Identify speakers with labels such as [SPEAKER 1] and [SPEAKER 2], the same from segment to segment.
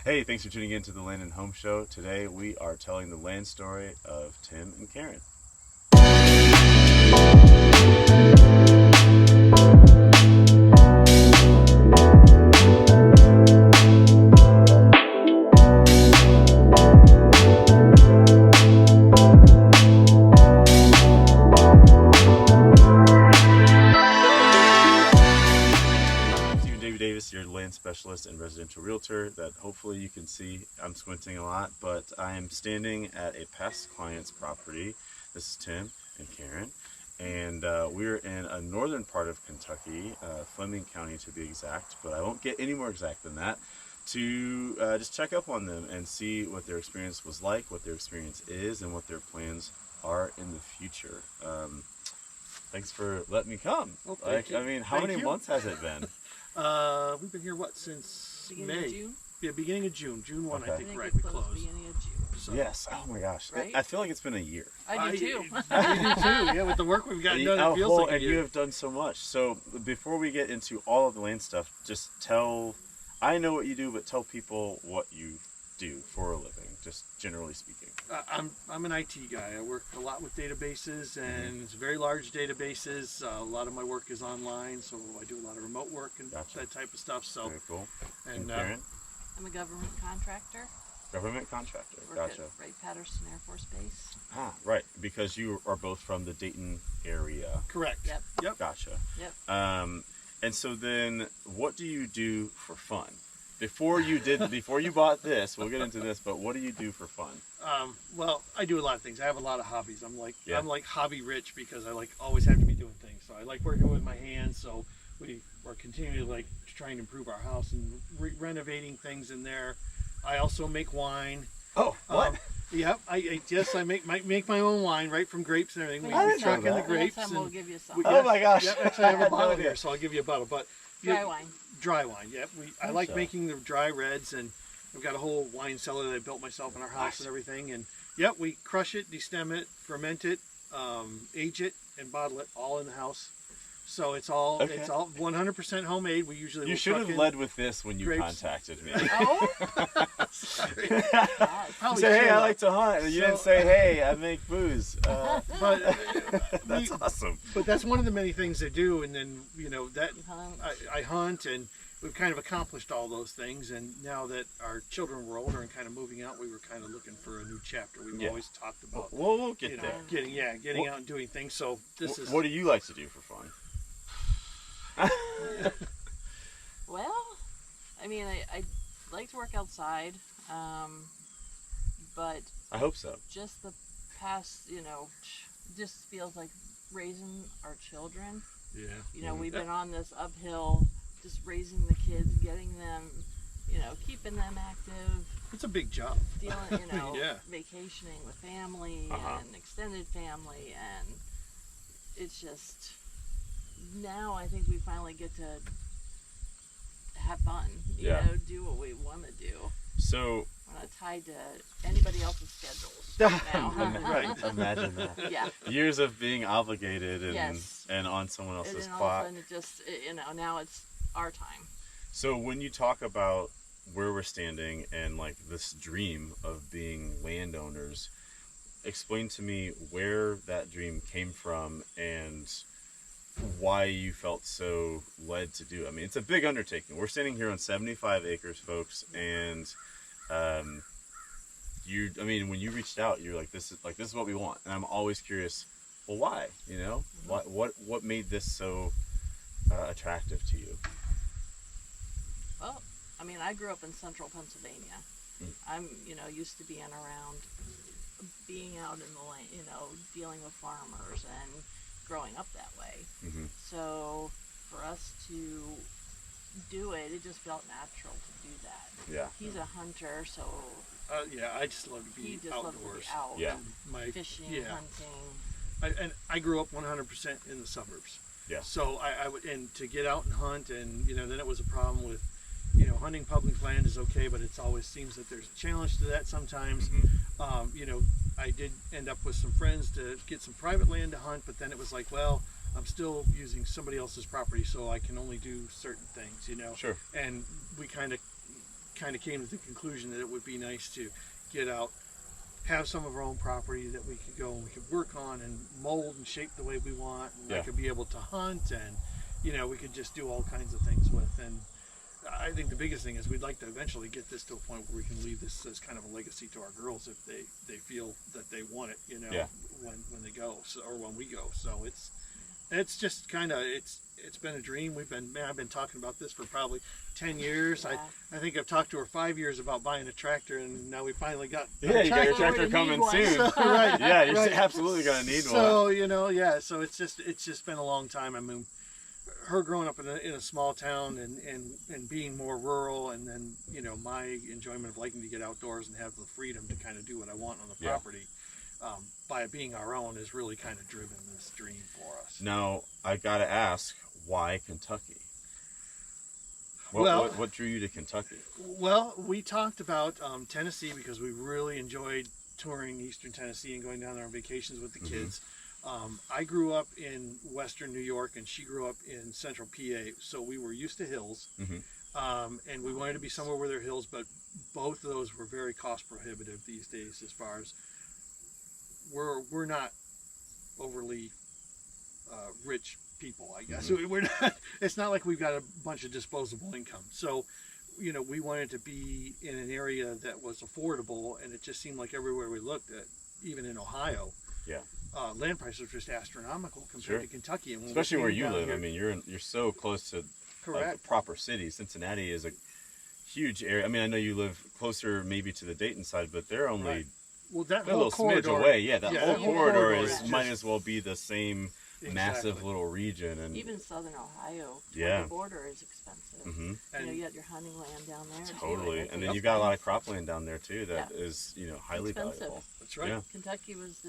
[SPEAKER 1] Hey, thanks for tuning in to the Land and Home Show. Today we are telling the land story of Tim and Karen. Your land specialist and residential realtor that hopefully you can see. I'm squinting a lot, but I am standing at a past client's property. This is Tim and Karen, and we're in a northern part of Kentucky, Fleming County to be exact, but I won't get any more exact than that, to just check up on them and see what their experience was like, what their experience is, and what their plans are in the future. Thanks for letting me come.
[SPEAKER 2] Well, thank you.
[SPEAKER 1] I mean, how many months has it been?
[SPEAKER 2] We've been here since
[SPEAKER 3] beginning
[SPEAKER 2] May.
[SPEAKER 3] Of June?
[SPEAKER 2] Yeah, beginning of June. June 1,
[SPEAKER 1] Okay.
[SPEAKER 2] I think, right?
[SPEAKER 3] We
[SPEAKER 2] We closed.
[SPEAKER 3] beginning of June.
[SPEAKER 2] So.
[SPEAKER 1] Yes. Oh my gosh.
[SPEAKER 3] Right?
[SPEAKER 1] I feel like it's been a year.
[SPEAKER 3] I do too.
[SPEAKER 2] I do too. Yeah, with the work we've gotten done, it feels like a
[SPEAKER 1] and
[SPEAKER 2] year.
[SPEAKER 1] you have done so much. So before we get into all of the land stuff, just tell. I know what you do, but tell people what you do for a living, just generally speaking.
[SPEAKER 2] I'm an IT guy. I work a lot with databases, and it's very large databases. A lot of my work is online, so I do a lot of remote work and
[SPEAKER 1] Gotcha.
[SPEAKER 2] that type of stuff. So,
[SPEAKER 1] Very cool.
[SPEAKER 2] and
[SPEAKER 1] Karen,
[SPEAKER 3] I'm a government contractor.
[SPEAKER 1] government contractor.
[SPEAKER 3] Work
[SPEAKER 1] Gotcha.
[SPEAKER 3] at Wright-Patterson Air Force Base.
[SPEAKER 1] Ah, right. Because you are both from the Dayton area.
[SPEAKER 2] correct.
[SPEAKER 3] Yep.
[SPEAKER 2] Yep.
[SPEAKER 1] Gotcha.
[SPEAKER 3] Yep.
[SPEAKER 1] And so then, what do you do for fun? Before you bought this, we'll get into this. But what do you do for fun?
[SPEAKER 2] Well, I do a lot of things. I have a lot of hobbies. I'm
[SPEAKER 1] Yeah.
[SPEAKER 2] like hobby rich because I always have to be doing things. So I like working with my hands. So we're continually trying to improve our house and renovating things in there. I also make wine.
[SPEAKER 1] Oh, what?
[SPEAKER 2] Yep. I make my own wine right from grapes and everything.
[SPEAKER 1] I
[SPEAKER 2] We
[SPEAKER 1] didn't
[SPEAKER 2] truck
[SPEAKER 1] know
[SPEAKER 2] in the
[SPEAKER 1] that.
[SPEAKER 2] grapes.
[SPEAKER 3] Next time
[SPEAKER 2] and
[SPEAKER 3] we'll give you some.
[SPEAKER 2] we-
[SPEAKER 1] Oh my gosh.
[SPEAKER 2] Yep, actually, I have
[SPEAKER 1] I
[SPEAKER 2] a
[SPEAKER 1] had no
[SPEAKER 2] bottle
[SPEAKER 1] idea.
[SPEAKER 2] here, so I'll give you a bottle. But
[SPEAKER 3] Dry wine.
[SPEAKER 2] Dry wine. Yep. I like
[SPEAKER 1] Gotcha.
[SPEAKER 2] making the dry reds, and I've got a whole wine cellar that I built myself in our house
[SPEAKER 1] Nice.
[SPEAKER 2] and everything. And yep, we crush it, destem it, ferment it, age it, and bottle it all in the house. So it's all 100% homemade. We usually
[SPEAKER 1] You
[SPEAKER 2] will
[SPEAKER 1] should
[SPEAKER 2] truck
[SPEAKER 1] have
[SPEAKER 2] in
[SPEAKER 1] led with this when you
[SPEAKER 2] grapes.
[SPEAKER 1] contacted me.
[SPEAKER 3] Oh,
[SPEAKER 2] Sorry.
[SPEAKER 1] You
[SPEAKER 2] Probably
[SPEAKER 1] said, hey,
[SPEAKER 2] should
[SPEAKER 1] I
[SPEAKER 2] have.
[SPEAKER 1] like to hunt. And you didn't
[SPEAKER 2] So-
[SPEAKER 1] say, hey, I make booze.
[SPEAKER 2] But
[SPEAKER 1] That's awesome.
[SPEAKER 2] but that's one of the many things I do. And then that
[SPEAKER 3] you hunt.
[SPEAKER 2] I hunt, and we've kind of accomplished all those things. And now that our children were older and kind of moving out, we were kind of looking for a new chapter. We've
[SPEAKER 1] Yeah.
[SPEAKER 2] always talked about
[SPEAKER 1] We'll get there.
[SPEAKER 2] getting
[SPEAKER 1] What-
[SPEAKER 2] out and doing things. So this is
[SPEAKER 1] What do you like to do for fun?
[SPEAKER 3] Well, I mean, I like to work outside, but
[SPEAKER 1] I hope so.
[SPEAKER 3] just the past, just feels like raising our children.
[SPEAKER 2] yeah.
[SPEAKER 3] We've been on this uphill, just raising the kids, getting them, keeping them active,
[SPEAKER 2] It's a big job.
[SPEAKER 3] dealing,
[SPEAKER 2] Yeah.
[SPEAKER 3] vacationing with family
[SPEAKER 1] Uh-huh.
[SPEAKER 3] and extended family, and it's just now I think we finally get to have fun,
[SPEAKER 1] Yeah.
[SPEAKER 3] do what we want to do.
[SPEAKER 1] So,
[SPEAKER 3] We're not tied to anybody else's schedules now.
[SPEAKER 1] right, imagine that.
[SPEAKER 3] Yeah.
[SPEAKER 1] Years of being obligated and
[SPEAKER 3] Yes.
[SPEAKER 1] and on someone
[SPEAKER 3] And
[SPEAKER 1] else's
[SPEAKER 3] then all of a
[SPEAKER 1] clock.
[SPEAKER 3] sudden it just, now it's our time.
[SPEAKER 1] So when you talk about where we're standing and like this dream of being landowners, explain to me where that dream came from and why you felt so led to do it. I mean, it's a big undertaking. We're standing here on 75 acres, folks, and when you reached out, you're like, this is what we want. And I'm always curious, well, why? What made this so attractive to you?
[SPEAKER 3] Well, I mean, I grew up in central Pennsylvania. I'm, used to being around, being out in the land, dealing with farmers and growing up that way.
[SPEAKER 1] Mm-hmm.
[SPEAKER 3] So for us to do it, it just felt natural to do that.
[SPEAKER 1] Yeah.
[SPEAKER 3] He's a hunter, so
[SPEAKER 2] Yeah, I just love to
[SPEAKER 3] he
[SPEAKER 2] be
[SPEAKER 3] just loves to
[SPEAKER 2] outdoors.
[SPEAKER 3] be out,
[SPEAKER 1] Yeah.
[SPEAKER 2] My
[SPEAKER 3] fishing,
[SPEAKER 2] yeah.
[SPEAKER 3] hunting.
[SPEAKER 2] I grew up 100% in the suburbs.
[SPEAKER 1] Yeah.
[SPEAKER 2] So I would, and to get out and hunt, and then it was a problem with, hunting public land is okay, but it always seems that there's a challenge to that sometimes.
[SPEAKER 1] Mm-hmm.
[SPEAKER 2] I did end up with some friends to get some private land to hunt, but then it was like, well, I'm still using somebody else's property, so I can only do certain things,
[SPEAKER 1] Sure.
[SPEAKER 2] And we kind of kind of came to the conclusion that it would be nice to get out, have some of our own property that we could go and we could work on and mold and shape the way we want, and I could be able to hunt, and we could just do all kinds of things with. And I think the biggest thing is we'd like to eventually get this to a point where we can leave this as kind of a legacy to our girls if they feel that they want it, when they go, or when we go. So it's just kind of it's been a dream. I've been talking about this for probably 10 years.
[SPEAKER 3] Yeah.
[SPEAKER 2] I think I've talked to her 5 years about buying a tractor, and now we finally got
[SPEAKER 1] you got your tractor coming soon.
[SPEAKER 2] So, right.
[SPEAKER 1] Yeah, you're
[SPEAKER 2] right.
[SPEAKER 1] absolutely gonna need one.
[SPEAKER 2] So so it's just been a long time. I mean, her growing up in a small town and being more rural, and then my enjoyment of liking to get outdoors and have the freedom to kind of do what I want on the property, by it being our own, has really kind of driven this dream for us.
[SPEAKER 1] Now I gotta ask, why Kentucky? What drew you to Kentucky?
[SPEAKER 2] Well, we talked about Tennessee because we really enjoyed touring Eastern Tennessee and going down there on vacations with the kids. I grew up in Western New York, and she grew up in Central PA, so we were used to hills, and we wanted to be somewhere where there are hills, but both of those were very cost prohibitive these days. As far as we're not overly rich people, I guess. We're not. It's not like we've got a bunch of disposable income, so we wanted to be in an area that was affordable, and it just seemed like everywhere we looked at, even in Ohio, land prices were just astronomical compared to Kentucky. And
[SPEAKER 1] especially where you live, I mean, you're so close to a proper city. Cincinnati is a huge area. I mean, I know you live closer maybe to the Dayton side, but they're only
[SPEAKER 2] that
[SPEAKER 1] a little
[SPEAKER 2] corridor,
[SPEAKER 1] smidge away. Yeah, that whole corridor
[SPEAKER 2] is
[SPEAKER 1] might as well be the same massive little region. And
[SPEAKER 3] even southern Ohio,
[SPEAKER 1] the
[SPEAKER 3] border is expensive. And you got your hunting land down there.
[SPEAKER 1] Totally, and then you've got a lot of cropland down there too that is highly valuable.
[SPEAKER 2] That's right.
[SPEAKER 1] Yeah.
[SPEAKER 3] Kentucky was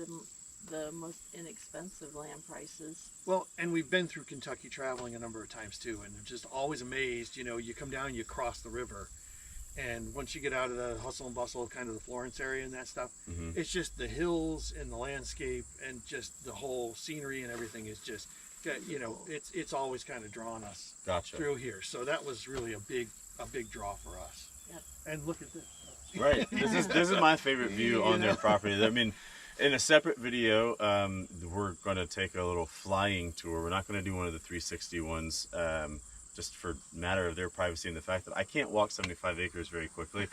[SPEAKER 3] the most inexpensive land prices.
[SPEAKER 2] Well, and we've been through Kentucky traveling a number of times too, and I'm just always amazed. You come down, you cross the river, and once you get out of the hustle and bustle of kind of the Florence area and that stuff, it's just the hills and the landscape and just the whole scenery and everything is just, it's always kind of drawn us through here. So that was really a big draw for us.
[SPEAKER 3] Yep.
[SPEAKER 2] And look at this.
[SPEAKER 1] Right. This is my favorite view on their property. I mean, in a separate video, we're going to take a little flying tour. We're not going to do one of the 360 ones, just for matter of their privacy and the fact that I can't walk 75 acres very quickly.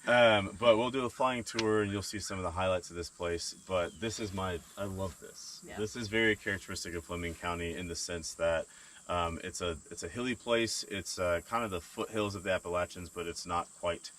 [SPEAKER 1] But we'll do a flying tour, and you'll see some of the highlights of this place. But this is I love this. Yeah. This is very characteristic of Fleming County in the sense that it's a hilly place. It's kind of the foothills of the Appalachians, but it's not quite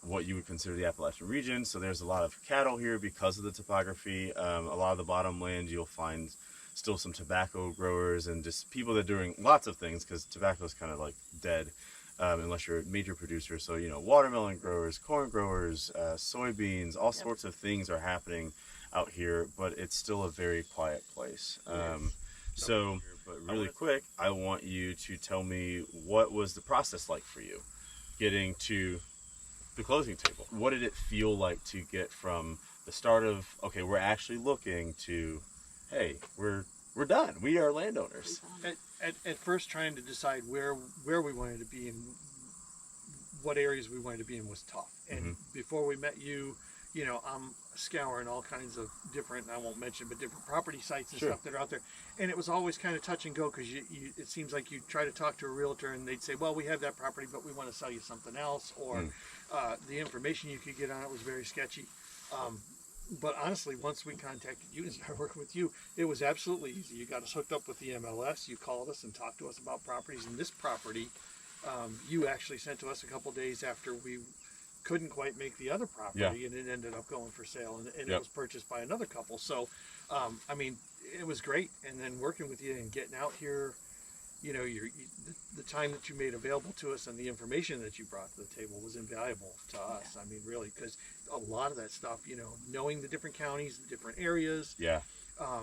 [SPEAKER 1] what you would consider the Appalachian region. So there's a lot of cattle here because of the topography. A lot of the bottomland, you'll find still some tobacco growers and just people that are doing lots of things, because tobacco is kind of like dead unless you're a major producer. So watermelon growers, corn growers, soybeans, all sorts of things are happening out here, but it's still a very quiet place. But really quick, I want you to tell me, what was the process like for you getting to the closing table? What did it feel like to get from the start of, okay, we're actually looking, to, hey, we're done, we are landowners?
[SPEAKER 2] At first, trying to decide where we wanted to be and what areas we wanted to be in was tough. And before we met you, I'm scouring all kinds of different, I won't mention, but different property sites and stuff that are out there. And it was always kind of touch and go, because it seems like you try to talk to a realtor and they'd say, well, we have that property, but we want to sell you something else. Or the information you could get on it was very sketchy. But honestly, once we contacted you and started working with you, it was absolutely easy. You got us hooked up with the MLS. You called us and talked to us about properties. And this property, you actually sent to us a couple days after we couldn't quite make the other property, and it ended up going for sale, and it was purchased by another couple. So, I mean, it was great. And then working with you and getting out here, the time that you made available to us and the information that you brought to the table was invaluable to us. I mean, really, because a lot of that stuff, knowing the different counties, the different areas. Yeah.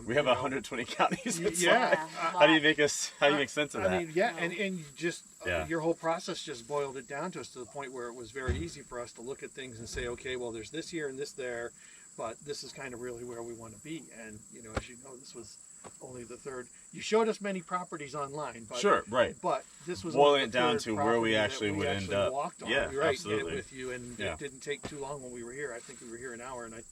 [SPEAKER 1] We have 120 counties.
[SPEAKER 2] How
[SPEAKER 1] do you make sense of that?
[SPEAKER 2] I mean, and you just your whole process just boiled it down to us, to the point where it was very easy for us to look at things and say, okay, well, there's this here and this there, but this is kind of really where we want to be. And as you know, this was only the third. You showed us many properties online, but
[SPEAKER 1] Sure, right.
[SPEAKER 2] But this was
[SPEAKER 1] Boiling
[SPEAKER 2] only
[SPEAKER 1] it
[SPEAKER 2] the
[SPEAKER 1] down
[SPEAKER 2] third
[SPEAKER 1] to where we
[SPEAKER 2] property that
[SPEAKER 1] actually would end up.
[SPEAKER 2] walked on.
[SPEAKER 1] Yeah,
[SPEAKER 2] Right,
[SPEAKER 1] absolutely.
[SPEAKER 2] with you, and
[SPEAKER 1] Yeah.
[SPEAKER 2] it didn't take too long when we were here. I think we were here an hour, and I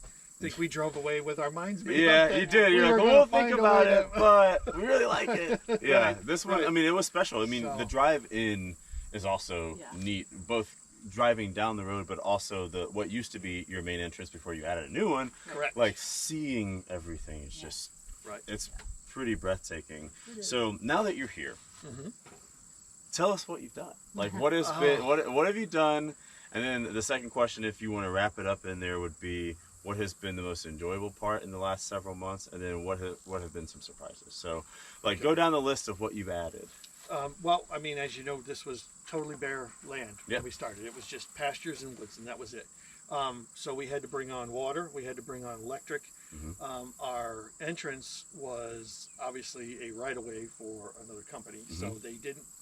[SPEAKER 2] think we drove away with our minds made up.
[SPEAKER 1] Yeah,
[SPEAKER 2] that
[SPEAKER 1] you did.
[SPEAKER 2] we
[SPEAKER 1] You're
[SPEAKER 2] were
[SPEAKER 1] like,
[SPEAKER 2] gonna
[SPEAKER 1] we'll
[SPEAKER 2] find
[SPEAKER 1] think
[SPEAKER 2] a
[SPEAKER 1] about
[SPEAKER 2] way
[SPEAKER 1] it, but we really like it. Yeah,
[SPEAKER 2] Right,
[SPEAKER 1] this one,
[SPEAKER 2] right.
[SPEAKER 1] I mean, it was special. I mean,
[SPEAKER 2] So-
[SPEAKER 1] the drive-in is also
[SPEAKER 3] Yeah.
[SPEAKER 1] neat, both driving down the road, but also what used to be your main entrance before you added a new one.
[SPEAKER 2] Correct.
[SPEAKER 1] Like, seeing everything is
[SPEAKER 3] Yeah.
[SPEAKER 1] just,
[SPEAKER 2] Right.
[SPEAKER 1] it's pretty breathtaking.
[SPEAKER 3] It is.
[SPEAKER 1] So now that you're here,
[SPEAKER 2] Mhm.
[SPEAKER 1] tell us what you've done. Like, what has been, what have you done? And then the second question, if you want to wrap it up in there, would be, what has been the most enjoyable part in the last several months, and then what have been some surprises? So, like, go down the list of what you've added.
[SPEAKER 2] Well, I mean, as you know, this was totally bare land when
[SPEAKER 1] Yep.
[SPEAKER 2] we started. It was just pastures and woods, and that was it. So we had to bring on water. We had to bring on electric.
[SPEAKER 1] Mhm.
[SPEAKER 2] Our entrance was obviously a right-of-way for another company, so they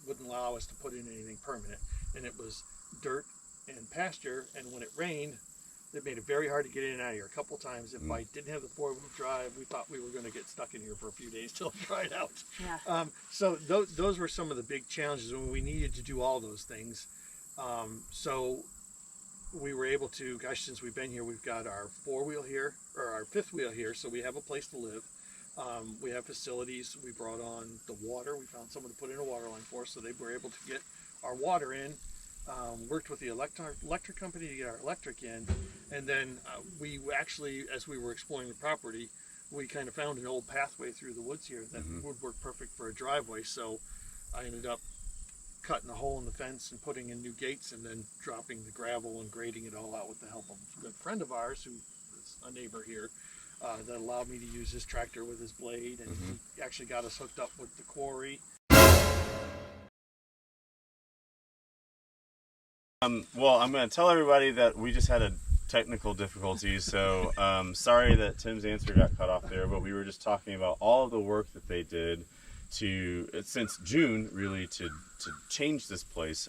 [SPEAKER 2] wouldn't allow us to put in anything permanent, and it was dirt and pasture. And when it rained, it made it very hard to get in and out of here. A couple times, if I didn't have the four-wheel drive, we thought we were going to get stuck in here for a few days till it dried out.
[SPEAKER 3] Yeah.
[SPEAKER 2] So those were some of the big challenges when we needed to do all those things. So we were able to, gosh, since we've been here, we've got our four-wheel here, or our fifth wheel here, so we have a place to live. We have facilities. We brought on the water. We found someone to put in a water line for us, so they were able to get our water in. Worked with the electric company to get our electric in, and then we actually, as we were exploring the property, we kind of found an old pathway through the woods here that would work perfect for a driveway. So I ended up cutting a hole in the fence and putting in new gates, and then dropping the gravel and grading it all out with the help of a good friend of ours who is a neighbor here, that allowed me to use his tractor with his blade, and he actually got us hooked up with the quarry.
[SPEAKER 1] Well, I'm going to tell everybody that we just had a technical difficulty, so sorry that Tim's answer got cut off there, but we were just talking about all of the work that they did since June, really, to change this place,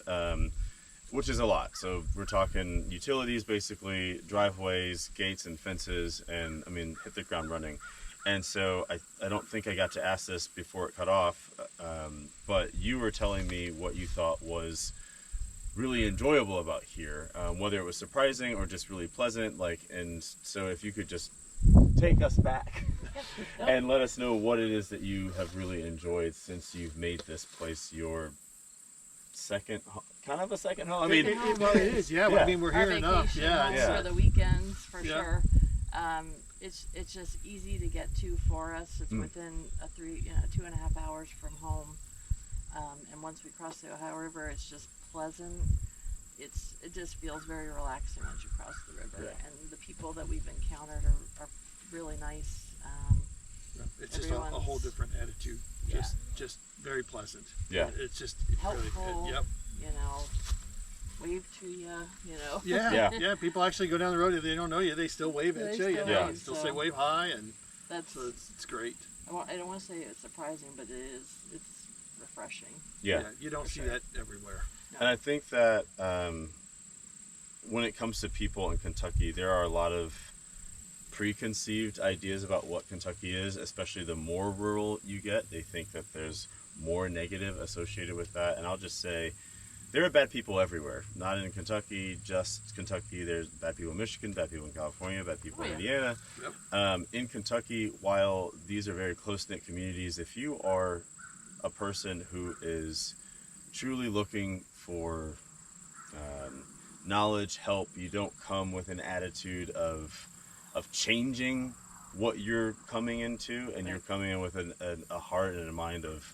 [SPEAKER 1] which is a lot. So we're talking utilities, basically, driveways, gates, and fences, and, I mean, hit the ground running. And so I don't think I got to ask this before it cut off, but you were telling me what you thought was really enjoyable about here, whether it was surprising or just really pleasant. And so if you could just take us back and let us know what it is that you have really enjoyed since you've made this place your second home. I mean,
[SPEAKER 2] Well, it is, yeah.
[SPEAKER 1] Yeah.
[SPEAKER 2] I mean, we're
[SPEAKER 3] Our
[SPEAKER 2] here enough,
[SPEAKER 3] vacation
[SPEAKER 2] yeah.
[SPEAKER 3] homes
[SPEAKER 1] Yeah.
[SPEAKER 3] for the weekends for
[SPEAKER 2] Yeah.
[SPEAKER 3] sure. It's just easy to get to for us. It's within 2.5 hours from home. And once we cross the Ohio River, it's just pleasant. It just feels very relaxing once you cross the river.
[SPEAKER 1] Yeah.
[SPEAKER 3] And the people that we've encountered are really nice.
[SPEAKER 2] It's just a whole different attitude.
[SPEAKER 3] Yeah.
[SPEAKER 2] Just very pleasant.
[SPEAKER 1] Yeah.
[SPEAKER 2] It's just
[SPEAKER 3] Helpful.
[SPEAKER 2] really, yep.
[SPEAKER 3] Wave to you,
[SPEAKER 2] Yeah, yeah. People actually go down the road, if they don't know you, they still wave at you.
[SPEAKER 3] still
[SPEAKER 1] wave,
[SPEAKER 2] Still say wave hi, and
[SPEAKER 3] That's
[SPEAKER 2] so it's great.
[SPEAKER 3] I don't want to say it's surprising, but it's refreshing.
[SPEAKER 1] yeah.
[SPEAKER 2] You don't see that everywhere.
[SPEAKER 1] And I think that when it comes to people in Kentucky, there are a lot of preconceived ideas about what Kentucky is, especially the more rural you get. They think that there's more negative associated with that. And I'll just say, there are bad people everywhere. Not in Kentucky, just Kentucky. There's bad people in Michigan, bad people in California, bad people in Indiana.
[SPEAKER 2] Yep.
[SPEAKER 1] In Kentucky, while these are very close-knit communities, if you are a person who is truly looking for knowledge, help, you don't come with an attitude of changing what you're coming into, and you're coming in with a heart and a mind of,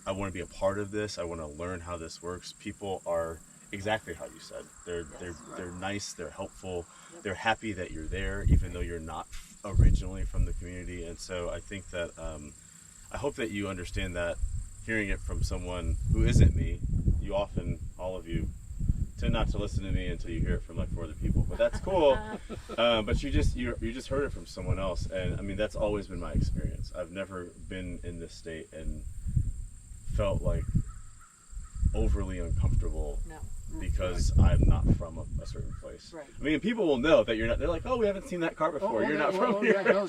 [SPEAKER 1] I want to be a part of this. I want to learn how this works. People are exactly how you said. They're nice. They're helpful.
[SPEAKER 3] Yep.
[SPEAKER 1] They're happy that you're there, even though you're not originally from the community. And so I think that I hope that you understand that. Hearing it from someone who isn't me, you often, all of you, tend not to listen to me until you hear it from like 4 other people. But that's cool. But you just heard it from someone else, and I mean that's always been my experience. I've never been in this state and felt like overly uncomfortable
[SPEAKER 3] No.
[SPEAKER 1] because I'm not from a certain place.
[SPEAKER 3] Right.
[SPEAKER 1] I mean, people will know that you're not. They're like, oh, we haven't seen that car before. You're not from here.
[SPEAKER 2] They know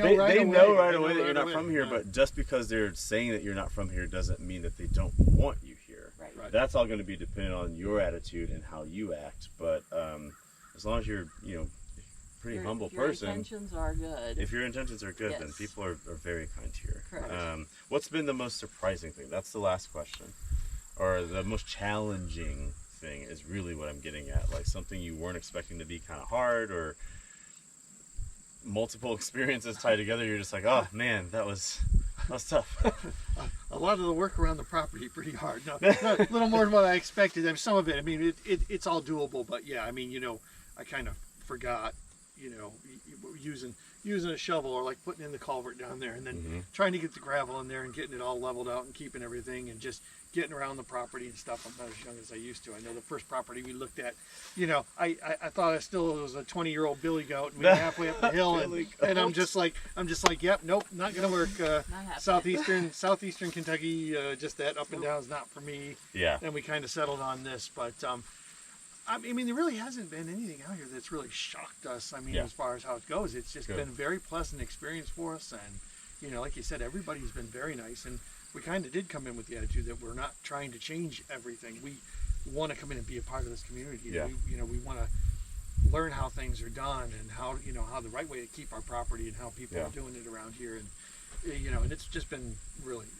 [SPEAKER 1] They,
[SPEAKER 2] right
[SPEAKER 1] they
[SPEAKER 2] away.
[SPEAKER 1] know right away
[SPEAKER 2] know
[SPEAKER 1] that you're
[SPEAKER 2] right
[SPEAKER 1] not
[SPEAKER 2] away.
[SPEAKER 1] from here,
[SPEAKER 2] Yeah.
[SPEAKER 1] but just because they're saying that you're not from here doesn't mean that they don't want you here.
[SPEAKER 3] Right.
[SPEAKER 2] Right.
[SPEAKER 1] That's all going to be dependent on your attitude and how you act. But as long as you're, pretty humble
[SPEAKER 3] Your
[SPEAKER 1] person.
[SPEAKER 3] intentions are good.
[SPEAKER 1] If your intentions are good, then
[SPEAKER 3] Yes.
[SPEAKER 1] people are very kind here.
[SPEAKER 3] Correct.
[SPEAKER 1] What's been the most surprising thing? That's the last question. Or the most challenging thing is really what I'm getting at. Like something you weren't expecting to be kind of hard, or multiple experiences tied together. You're just like, oh man, that was tough.
[SPEAKER 2] A lot of the work around the property pretty hard. No, a little more than what I expected. And some of it, I mean, it's all doable. But yeah, I mean, I kind of forgot, using a shovel or like putting in the culvert down there, and then trying to get the gravel in there and getting it all leveled out and keeping everything and just getting around the property and stuff. I'm not as young as I used to. I know the first property we looked at, I thought it was a 20-year-old billy goat, and we were halfway up the hill, and I'm just like, yep, nope, not gonna work. Southeastern Kentucky, just that up and down is not for me.
[SPEAKER 1] Yeah.
[SPEAKER 2] And we kind of settled on this, but I mean, there really hasn't been anything out here that's really shocked us. I mean, as far as how it goes, it's just been a very pleasant experience for us. And, like you said, everybody's been very nice. And we kind of did come in with the attitude that we're not trying to change everything. We want to come in and be a part of this community.
[SPEAKER 1] Yeah.
[SPEAKER 2] We want to learn how things are done and how the right way to keep our property and how people are doing it around here. And, and it's just been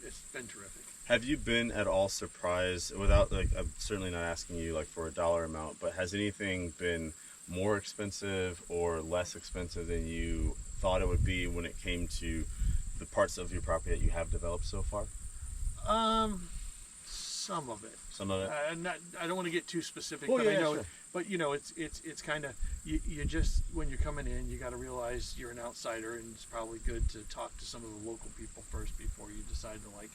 [SPEAKER 2] it's been terrific.
[SPEAKER 1] Have you been at all surprised, without, like, I'm certainly not asking you like for a dollar amount, but has anything been more expensive or less expensive than you thought it would be when it came to the parts of your property that you have developed so far?
[SPEAKER 2] Some of it.
[SPEAKER 1] Some of it?
[SPEAKER 2] I don't want to get too specific,
[SPEAKER 1] Oh,
[SPEAKER 2] but
[SPEAKER 1] yeah,
[SPEAKER 2] I know,
[SPEAKER 1] sure.
[SPEAKER 2] but it's kind of, you just, when you're coming in, you got to realize you're an outsider, and it's probably good to talk to some of the local people first before you decide to like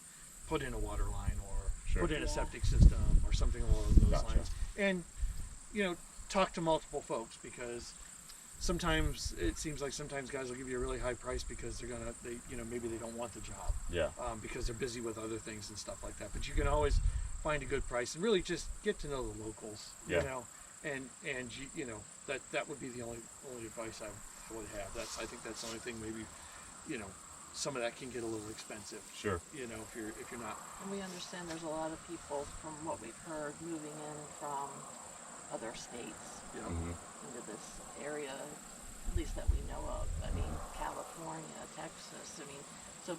[SPEAKER 2] put in a water line or put in a septic system or something along those lines. And, talk to multiple folks, because sometimes it seems like sometimes guys will give you a really high price because maybe they don't want the job.
[SPEAKER 1] Yeah.
[SPEAKER 2] Because they're busy with other things and stuff like that. But you can always find a good price and really just get to know the locals.
[SPEAKER 1] Yeah.
[SPEAKER 2] And that would be the only advice I would have. I think that's the only thing. Maybe, some of that can get a little expensive.
[SPEAKER 1] Sure.
[SPEAKER 2] If you're not.
[SPEAKER 3] And we understand there's a lot of people, from what we've heard, moving in from other states into this area, at least that we know of. I mean, California, Texas. I mean, so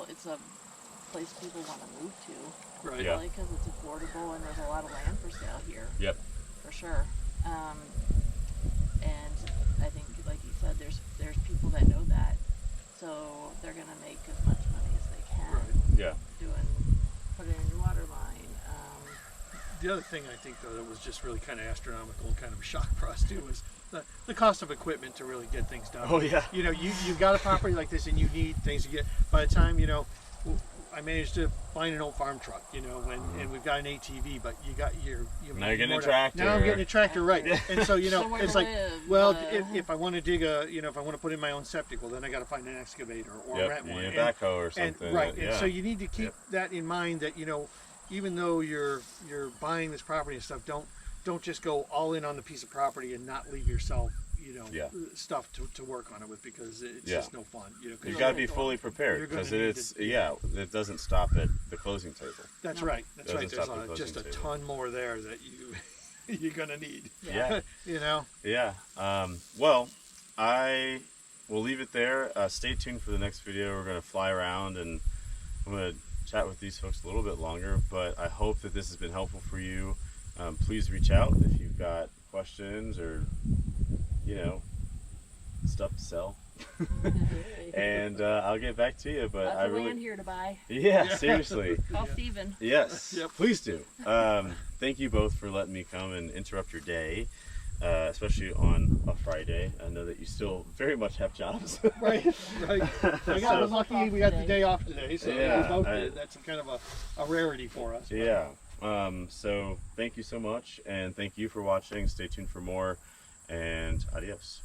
[SPEAKER 3] it's a place people want to move to.
[SPEAKER 2] Right.
[SPEAKER 3] Really, because it's affordable and there's a lot of land for sale here.
[SPEAKER 1] Yep.
[SPEAKER 3] For sure. And I think, like you said, there's people that know that, so they're gonna make as much money as they can.
[SPEAKER 2] Right.
[SPEAKER 1] Yeah.
[SPEAKER 3] Putting in a water line.
[SPEAKER 2] The other thing I think, though, that was just really kind of astronomical and kind of a shock for us too was the cost of equipment to really get things done.
[SPEAKER 1] Oh yeah.
[SPEAKER 2] You've got a property like this and you need things to get. By the time I managed to find an old farm truck, and we've got an ATV, but
[SPEAKER 1] Now you're getting a tractor.
[SPEAKER 2] Now I'm getting a tractor, right? And so
[SPEAKER 3] Somewhere
[SPEAKER 2] it's
[SPEAKER 3] to
[SPEAKER 2] like,
[SPEAKER 3] live,
[SPEAKER 2] well, if I want to dig if I want to put in my own septic, well, then I got to find an excavator or rent
[SPEAKER 1] you
[SPEAKER 2] one.
[SPEAKER 1] need a backhoe or something.
[SPEAKER 2] And so you need to keep that in mind, that even though you're buying this property and stuff, don't just go all in on the piece of property and not leave yourself stuff to work on it with, because it's just no fun.
[SPEAKER 1] You've got to be fully prepared, because it doesn't stop at the closing table.
[SPEAKER 2] That's right. That's right.
[SPEAKER 1] Doesn't stop
[SPEAKER 2] There's
[SPEAKER 1] at the
[SPEAKER 2] just a
[SPEAKER 1] closing table.
[SPEAKER 2] ton more there that you're gonna need.
[SPEAKER 1] Yeah.
[SPEAKER 2] Yeah.
[SPEAKER 1] Well, I will leave it there. Stay tuned for the next video. We're going to fly around and I'm going to chat with these folks a little bit longer, but I hope that this has been helpful for you. Please reach out if you've got questions or stuff to sell. And I'll get back to you, but
[SPEAKER 3] Lots of land here to buy.
[SPEAKER 1] Yeah, seriously.
[SPEAKER 3] Call Steven.
[SPEAKER 1] Yes,
[SPEAKER 2] Yep.
[SPEAKER 1] Please do. Thank you both for letting me come and interrupt your day, especially on a Friday. I know that you still very much have jobs.
[SPEAKER 2] Right. I was lucky we got the day off today, so we both did. That's kind of a rarity for us.
[SPEAKER 1] Yeah. So thank you so much, and thank you for watching. Stay tuned for more, and adios.